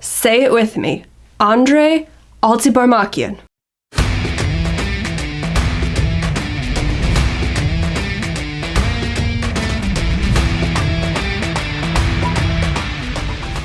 Say it with me. Andrei Altybarmakyan.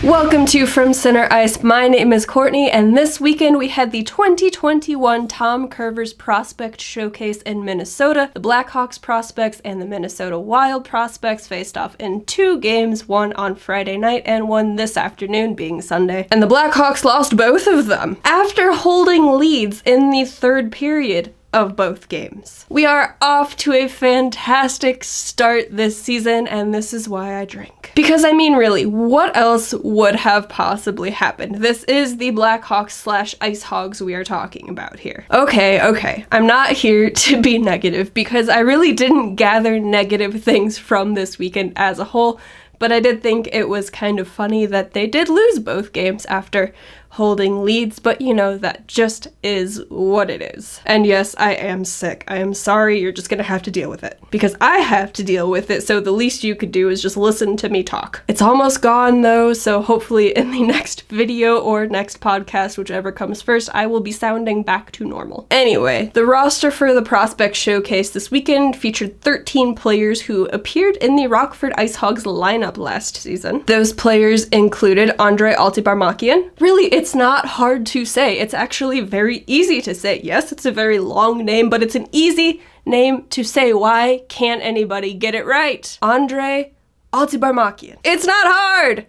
Welcome to From Center Ice. My name is Courtney, and this weekend we had the 2021 Tom Kurvers Prospect Showcase in Minnesota. The Blackhawks Prospects and the Minnesota Wild Prospects faced off in 2 games, one on Friday night and one this afternoon, being Sunday. And the Blackhawks lost both of them after holding leads in the third period of both games. We are off to a fantastic start this season, and this is why I drink. Because I mean, really, what else would have possibly happened? This is the Blackhawks / IceHogs we are talking about here. Okay, I'm not here to be negative because I really didn't gather negative things from this weekend as a whole, but I did think it was kind of funny that they did lose both games after holding leads, but you know, that just is what it is. And yes, I am sick. I am sorry, you're just gonna have to deal with it. Because I have to deal with it, so the least you could do is just listen to me talk. It's almost gone though, so hopefully in the next video or next podcast, whichever comes first, I will be sounding back to normal. Anyway, the roster for the Prospect Showcase this weekend featured 13 players who appeared in the Rockford IceHogs lineup last season. Those players included Andrei Altybarmakian. Really, it's not hard to say. It's actually very easy to say. Yes, it's a very long name, but it's an easy name to say. Why can't anybody get it right? Andrei Altybarmakian. It's not hard!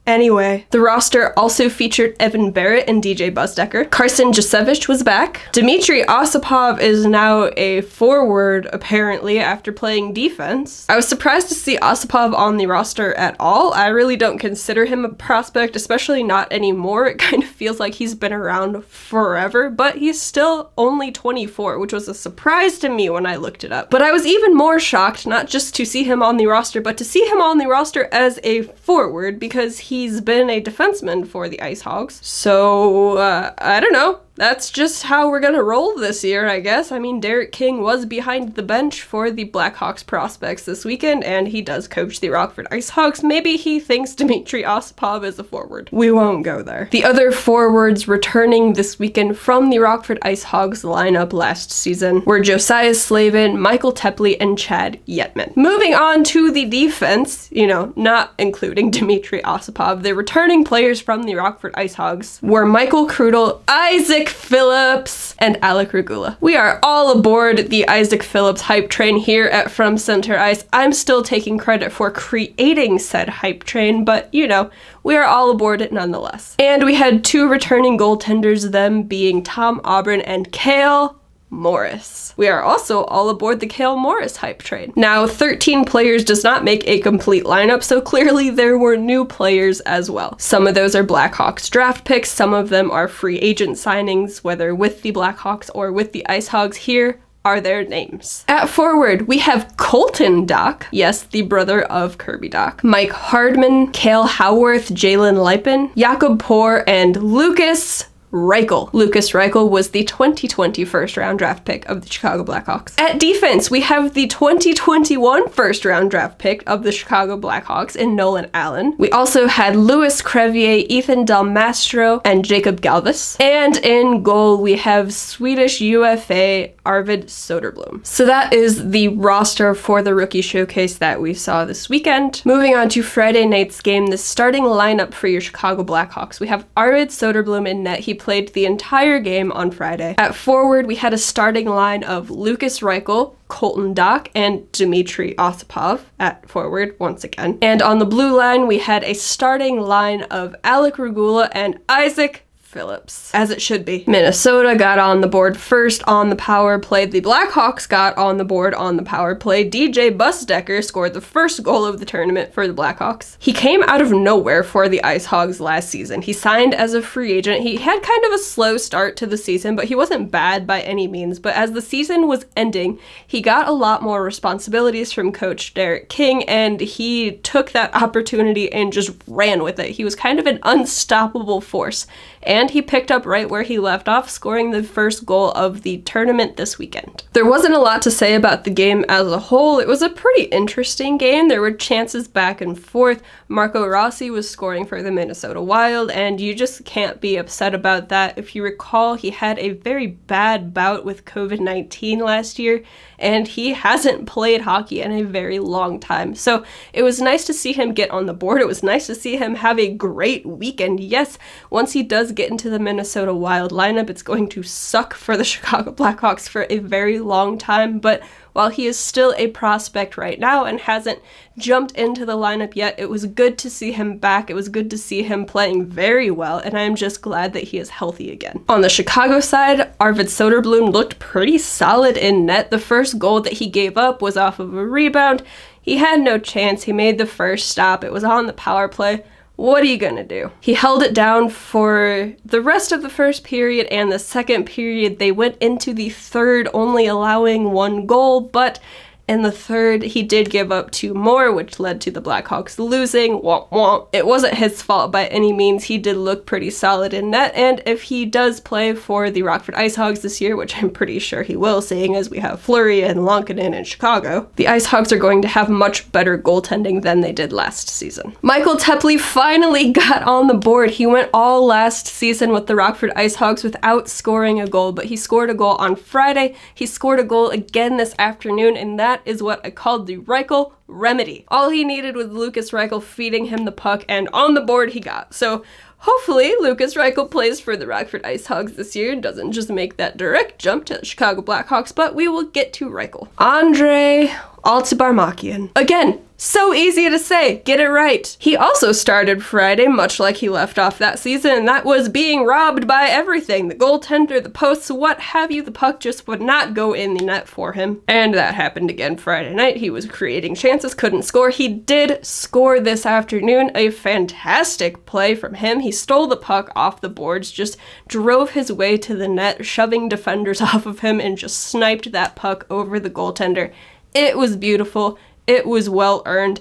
Anyway, the roster also featured Evan Barrett and DJ Busdecker. Carson Jasevich was back. Dimitri Ossopov is now a forward, apparently, after playing defense. I was surprised to see Ossopov on the roster at all. I really don't consider him a prospect, especially not anymore. It kind of feels like he's been around forever, but he's still only 24, which was a surprise to me when I looked it up. But I was even more shocked, not just to see him on the roster, but to see him on the roster as a forward, because he's been a defenseman for the IceHogs. So, I don't know. That's just how we're gonna roll this year, I guess. I mean, Derek King was behind the bench for the Blackhawks Prospects this weekend, and he does coach the Rockford IceHogs. Maybe he thinks Dimitri Ossopov is a forward. We won't go there. The other forwards returning this weekend from the Rockford IceHogs lineup last season were Josiah Slavin, Michael Tepley, and Chad Yetman. Moving on to the defense, not including Dimitri Ossopov, the returning players from the Rockford IceHogs were Michael Krudel, Isaak Phillips, and Alec Regula. We are all aboard the Isaak Phillips hype train here at From Center Ice. I'm still taking credit for creating said hype train, but we are all aboard it nonetheless. And we had 2 returning goaltenders, them being Tom Aubrun and Cale Morris. We are also all aboard the Cale Morris hype train. Now, 13 players does not make a complete lineup, so clearly there were new players as well. Some of those are Blackhawks draft picks, some of them are free agent signings, whether with the Blackhawks or with the IceHogs. Here are their names. At forward, we have Colton Dach, yes, the brother of Kirby Dach, Mike Hardman, Cale Howarth, Jalen Lipin, Jakob Poor, and Lukas Reichel. Lukas Reichel was the 2020 first-round draft pick of the Chicago Blackhawks. At defense, we have the 2021 first-round draft pick of the Chicago Blackhawks in Nolan Allen. We also had Louis Crevier, Ethan Del Mastro, and Jacob Galvis. And in goal, we have Swedish UFA Arvid Soderbloom. So that is the roster for the rookie showcase that we saw this weekend. Moving on to Friday night's game, the starting lineup for your Chicago Blackhawks. We have Arvid Soderbloom in net. He played the entire game on Friday. At forward, we had a starting line of Lukas Reichel, Colton Dach, and Dimitri Ossopov at forward once again. And on the blue line, we had a starting line of Alec Regula and Isaak Phillips, as it should be. Minnesota got on the board first on the power play. The Blackhawks got on the board on the power play. DJ Busdecker scored the first goal of the tournament for the Blackhawks. He came out of nowhere for the IceHogs last season. He signed as a free agent. He had kind of a slow start to the season, but he wasn't bad by any means. But as the season was ending, he got a lot more responsibilities from Coach Derek King, and he took that opportunity and just ran with it. He was kind of an unstoppable force. And and he picked up right where he left off, scoring the first goal of the tournament this weekend. There wasn't a lot to say about the game as a whole. It was a pretty interesting game. There were chances back and forth. Marco Rossi was scoring for the Minnesota Wild, and you just can't be upset about that. If you recall, he had a very bad bout with COVID-19 last year, and he hasn't played hockey in a very long time. So it was nice to see him get on the board. It was nice to see him have a great weekend. Yes, once he does get into the Minnesota Wild lineup, it's going to suck for the Chicago Blackhawks for a very long time, but while he is still a prospect right now and hasn't jumped into the lineup yet, it was good to see him back. It was good to see him playing very well, and I'm just glad that he is healthy again. On the Chicago side, Arvid Soderbloom looked pretty solid in net. The first goal that he gave up was off of a rebound. He had no chance. He made the first stop. It was on the power play. What are you gonna do? He held it down for the rest of the first period and the second period. They went into the third only allowing one goal, but in the third, he did give up 2 more, which led to the Blackhawks losing. Womp womp. It wasn't his fault by any means. He did look pretty solid in net, and if he does play for the Rockford IceHogs this year, which I'm pretty sure he will, seeing as we have Fleury and Lankinen in Chicago, the IceHogs are going to have much better goaltending than they did last season. Michael Tepley finally got on the board. He went all last season with the Rockford IceHogs without scoring a goal, but he scored a goal on Friday. He scored a goal again this afternoon, and that is what I called the Reichel remedy. All he needed was Lukas Reichel feeding him the puck, and on the board he got. So hopefully Lukas Reichel plays for the Rockford IceHogs this year and doesn't just make that direct jump to the Chicago Blackhawks, but we will get to Reichel. Andrei Altybarmakyan. Again, so easy to say, get it right. He also started Friday, much like he left off that season, and that was being robbed by everything. The goaltender, the posts, what have you, the puck just would not go in the net for him. And that happened again Friday night. He was creating chances, couldn't score. He did score this afternoon, a fantastic play from him. He stole the puck off the boards, just drove his way to the net, shoving defenders off of him, and just sniped that puck over the goaltender. It was beautiful. It was well earned.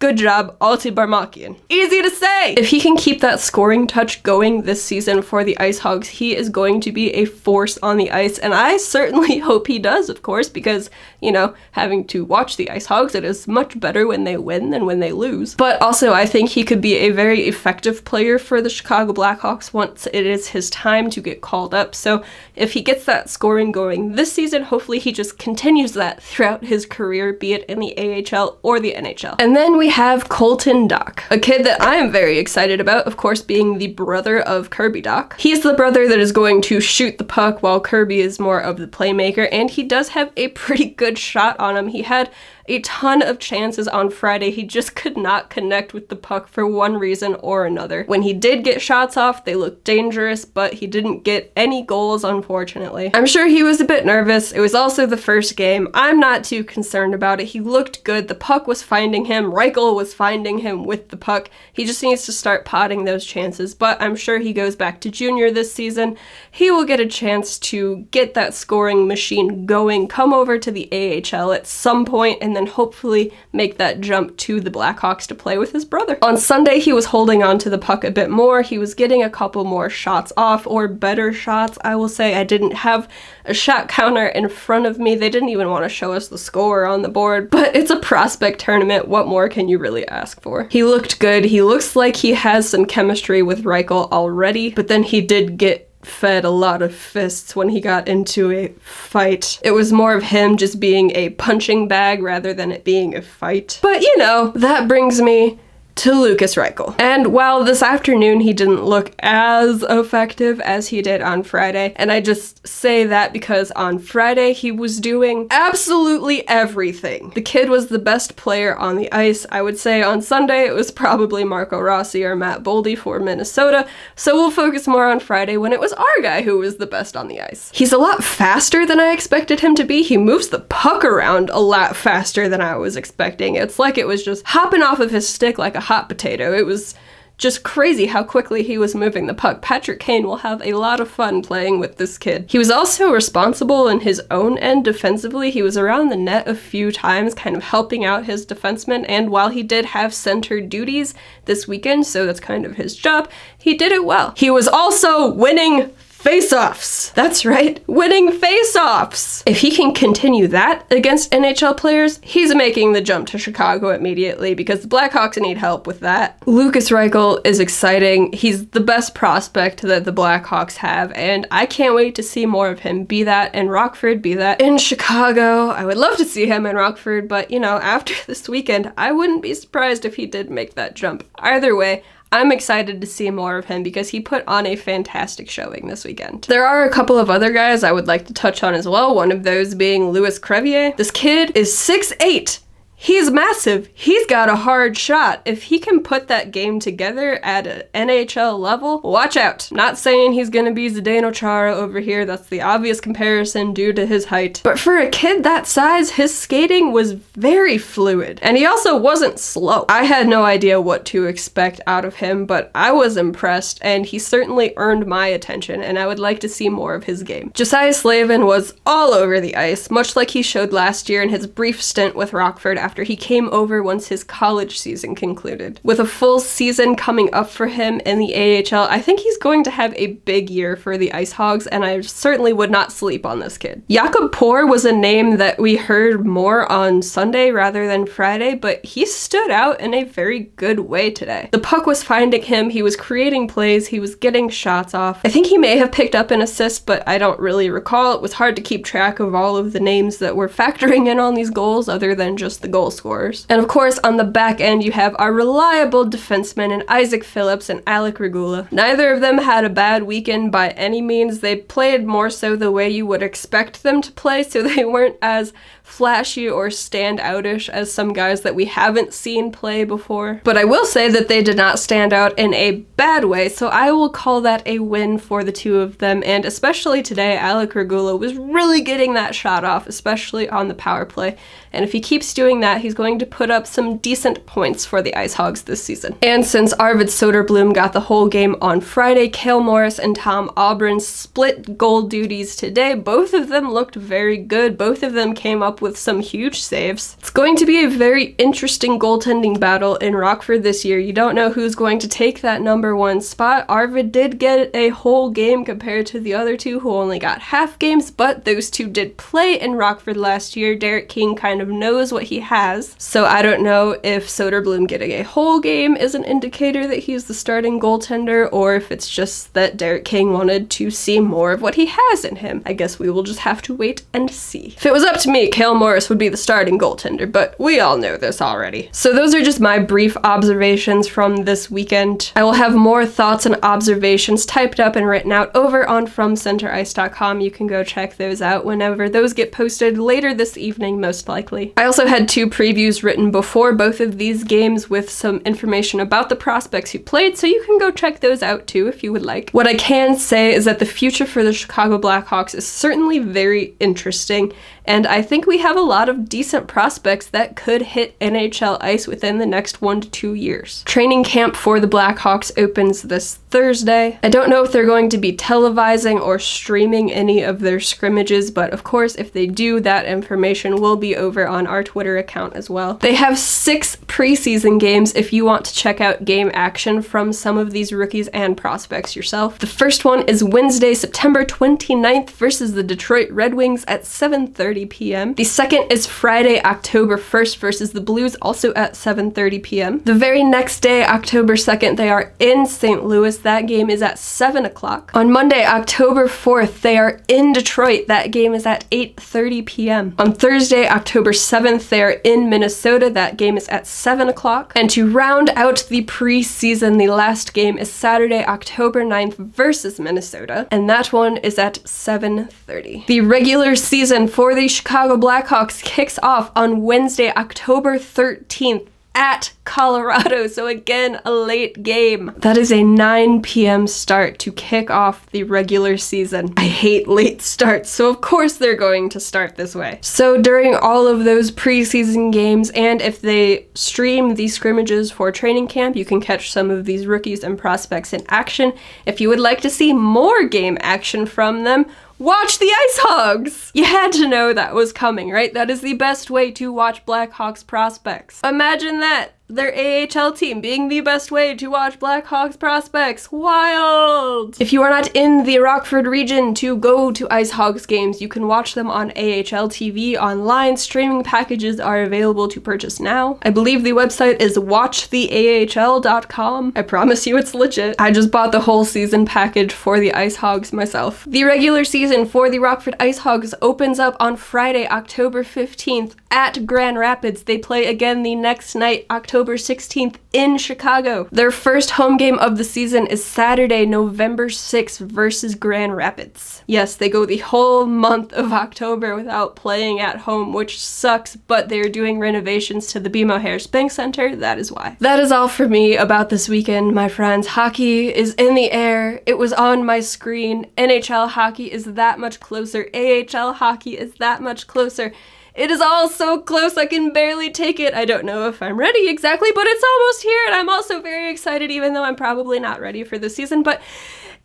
Good job, Altibarmakian. Easy to say! If he can keep that scoring touch going this season for the IceHogs, he is going to be a force on the ice, and I certainly hope he does, of course, because, you know, having to watch the IceHogs, it is much better when they win than when they lose. But also, I think he could be a very effective player for the Chicago Blackhawks once it is his time to get called up. So if he gets that scoring going this season, hopefully he just continues that throughout his career, be it in the AHL or the NHL. And then we have Colton Dach, a kid that I am very excited about, of course being the brother of Kirby Dach. He's the brother that is going to shoot the puck while Kirby is more of the playmaker, and he does have a pretty good shot on him. He had a ton of chances on Friday. He just could not connect with the puck for one reason or another. When he did get shots off, they looked dangerous, but he didn't get any goals, unfortunately. I'm sure he was a bit nervous. It was also the first game. I'm not too concerned about it. He looked good. The puck was finding him. Reichel was finding him with the puck. He just needs to start potting those chances, but I'm sure he goes back to junior this season. He will get a chance to get that scoring machine going, come over to the AHL at some point, and then hopefully make that jump to the Blackhawks to play with his brother. On Sunday, he was holding on to the puck a bit more. He was getting a couple more shots off, or better shots, I will say. I didn't have a shot counter in front of me. They didn't even want to show us the score on the board, but it's a prospect tournament. What more can you really ask for? He looked good. He looks like he has some chemistry with Reichel already, but then he did get fed a lot of fists when he got into a fight. It was more of him just being a punching bag rather than it being a fight. But you know, that brings me to Lukas Reichel. And while this afternoon he didn't look as effective as he did on Friday, and I just say that because on Friday he was doing absolutely everything. The kid was the best player on the ice. I would say on Sunday it was probably Marco Rossi or Matt Boldy for Minnesota, so we'll focus more on Friday when it was our guy who was the best on the ice. He's a lot faster than I expected him to be. He moves the puck around a lot faster than I was expecting. It's like it was just hopping off of his stick like a hot potato. It was Just crazy how quickly he was moving the puck. Patrick Kane will have a lot of fun playing with this kid. He was also responsible in his own end defensively. He was around the net a few times, kind of helping out his defensemen, and while he did have center duties this weekend, so that's kind of his job, he did it well. He was also winning face-offs. That's right, winning face-offs. If he can continue that against NHL players, he's making the jump to Chicago immediately because the Blackhawks need help with that. Lukas Reichel is exciting. He's the best prospect that the Blackhawks have, and I can't wait to see more of him. Be that in Rockford, be that in Chicago. I would love to see him in Rockford, but you know, after this weekend, I wouldn't be surprised if he did make that jump. Either way, I'm excited to see more of him because he put on a fantastic showing this weekend. There are a couple of other guys I would like to touch on as well, one of those being Louis Crevier. This kid is 6'8". He's massive. He's got a hard shot. If he can put that game together at an NHL level, watch out. Not saying he's gonna be Zdeno Chara over here. That's the obvious comparison due to his height. But for a kid that size, his skating was very fluid. And he also wasn't slow. I had no idea what to expect out of him, but I was impressed, and he certainly earned my attention, and I would like to see more of his game. Josiah Slavin was all over the ice, much like he showed last year in his brief stint with Rockford after he came over once his college season concluded. With a full season coming up for him in the AHL, I think he's going to have a big year for the IceHogs, and I certainly would not sleep on this kid. Jakob Poor was a name that we heard more on Sunday rather than Friday, but he stood out in a very good way today. The puck was finding him, he was creating plays, he was getting shots off. I think he may have picked up an assist, but I don't really recall. It was hard to keep track of all of the names that were factoring in on these goals other than just the goal scorers. And of course, on the back end, you have our reliable defensemen in Isaak Phillips and Alec Regula. Neither of them had a bad weekend by any means. They played more so the way you would expect them to play, so they weren't as flashy or standoutish as some guys that we haven't seen play before. But I will say that they did not stand out in a bad way, so I will call that a win for the two of them, and especially today, Alec Regula was really getting that shot off, especially on the power play. And if he keeps doing that, he's going to put up some decent points for the IceHogs this season. And since Arvid Soderbloom got the whole game on Friday, Cale Morris and Tom Aubrun split goal duties today. Both of them looked very good. Both of them came up with some huge saves. It's going to be a very interesting goaltending battle in Rockford this year. You don't know who's going to take that #1 spot. Arvid did get a whole game compared to the other two who only got half games, but those two did play in Rockford last year. Derek King kind of knows what he has, so I don't know if Soderbloom getting a whole game is an indicator that he's the starting goaltender, or if it's just that Derek King wanted to see more of what he has in him. I guess we will just have to wait and see. If it was up to me, Cale Morris would be the starting goaltender, but we all know this already. So those are just my brief observations from this weekend. I will have more thoughts and observations typed up and written out over on FromCenterIce.com. You can go check those out whenever those get posted later this evening, most likely. I also had 2 previews written before both of these games with some information about the prospects who played, so you can go check those out too if you would like. What I can say is that the future for the Chicago Blackhawks is certainly very interesting, and I think we have a lot of decent prospects that could hit NHL ice within the next 1 to 2 years. Training camp for the Blackhawks opens this Thursday. I don't know if they're going to be televising or streaming any of their scrimmages, but of course if they do, that information will be over on our Twitter account as well. They have 6 preseason games if you want to check out game action from some of these rookies and prospects yourself. The first one is Wednesday, September 29th versus the Detroit Red Wings at 7:30 p.m. The second is Friday, October 1st versus the Blues, also at 7:30 p.m. The very next day, October 2nd, they are in St. Louis. That game is at 7 o'clock. On Monday, October 4th, they are in Detroit. That game is at 8:30 p.m. On Thursday, October 7th, they are in Minnesota. That game is at 7 o'clock. And to round out the preseason, the last game is Saturday, October 9th versus Minnesota, and that one is at 7:30. The regular season for the Chicago Blackhawks kicks off on Wednesday, October 13th at Colorado. So again, a late game. That is a 9 p.m. start to kick off the regular season. I hate late starts, so of course they're going to start this way. So during all of those preseason games, and if they stream these scrimmages for training camp, you can catch some of these rookies and prospects in action. If you would like to see more game action from them, watch the IceHogs! You had to know that was coming, right? That is the best way to watch Blackhawks prospects. Imagine that! Their AHL team being the best way to watch Blackhawks prospects. Wild! If you are not in the Rockford region to go to IceHogs games, you can watch them on AHL TV online. Streaming packages are available to purchase now. I believe the website is watchtheahl.com. I promise you it's legit. I just bought the whole season package for the IceHogs myself. The regular season for the Rockford IceHogs opens up on Friday, October 15th at Grand Rapids. They play again the next night, October 16th in Chicago. Their first home game of the season is Saturday, November 6th versus Grand Rapids. Yes, they go the whole month of October without playing at home, which sucks, but they're doing renovations to the BMO Harris Bank Center. That is why. That is all for me about this weekend, my friends. Hockey is in the air. It was on my screen. NHL hockey is that much closer. AHL hockey is that much closer. It is all so close, I can barely take it. I don't know if I'm ready exactly, but it's almost here, and I'm also very excited, even though I'm probably not ready for the season, but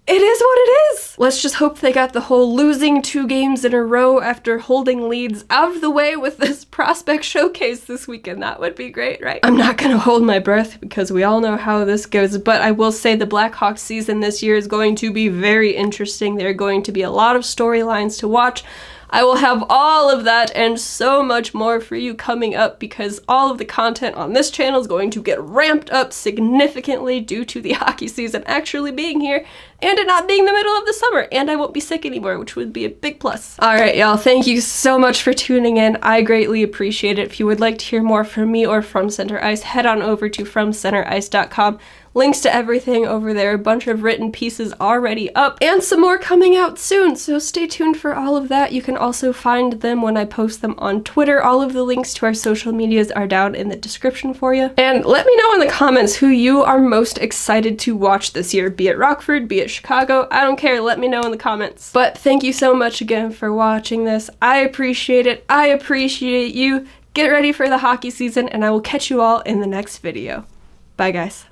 it is what it is. Let's just hope they got the whole losing 2 games in a row after holding leads out of the way with this prospect showcase this weekend. That would be great, right? I'm not gonna hold my breath because we all know how this goes, but I will say the Blackhawks season this year is going to be very interesting. There are going to be a lot of storylines to watch. I will have all of that and so much more for you coming up because all of the content on this channel is going to get ramped up significantly due to the hockey season actually being here and it not being the middle of the summer, and I won't be sick anymore, which would be a big plus. Alright y'all, thank you so much for tuning in. I greatly appreciate it. If you would like to hear more from me or from Center Ice, head on over to FromCenterIce.com. Links to everything over there, a bunch of written pieces already up, and some more coming out soon, so stay tuned for all of that. You can also find them when I post them on Twitter. All of the links to our social medias are down in the description for you. And let me know in the comments who you are most excited to watch this year, be it Rockford, be it Chicago, I don't care, let me know in the comments. But thank you so much again for watching this. I appreciate it. I appreciate you. Get ready for the hockey season, and I will catch you all in the next video. Bye guys.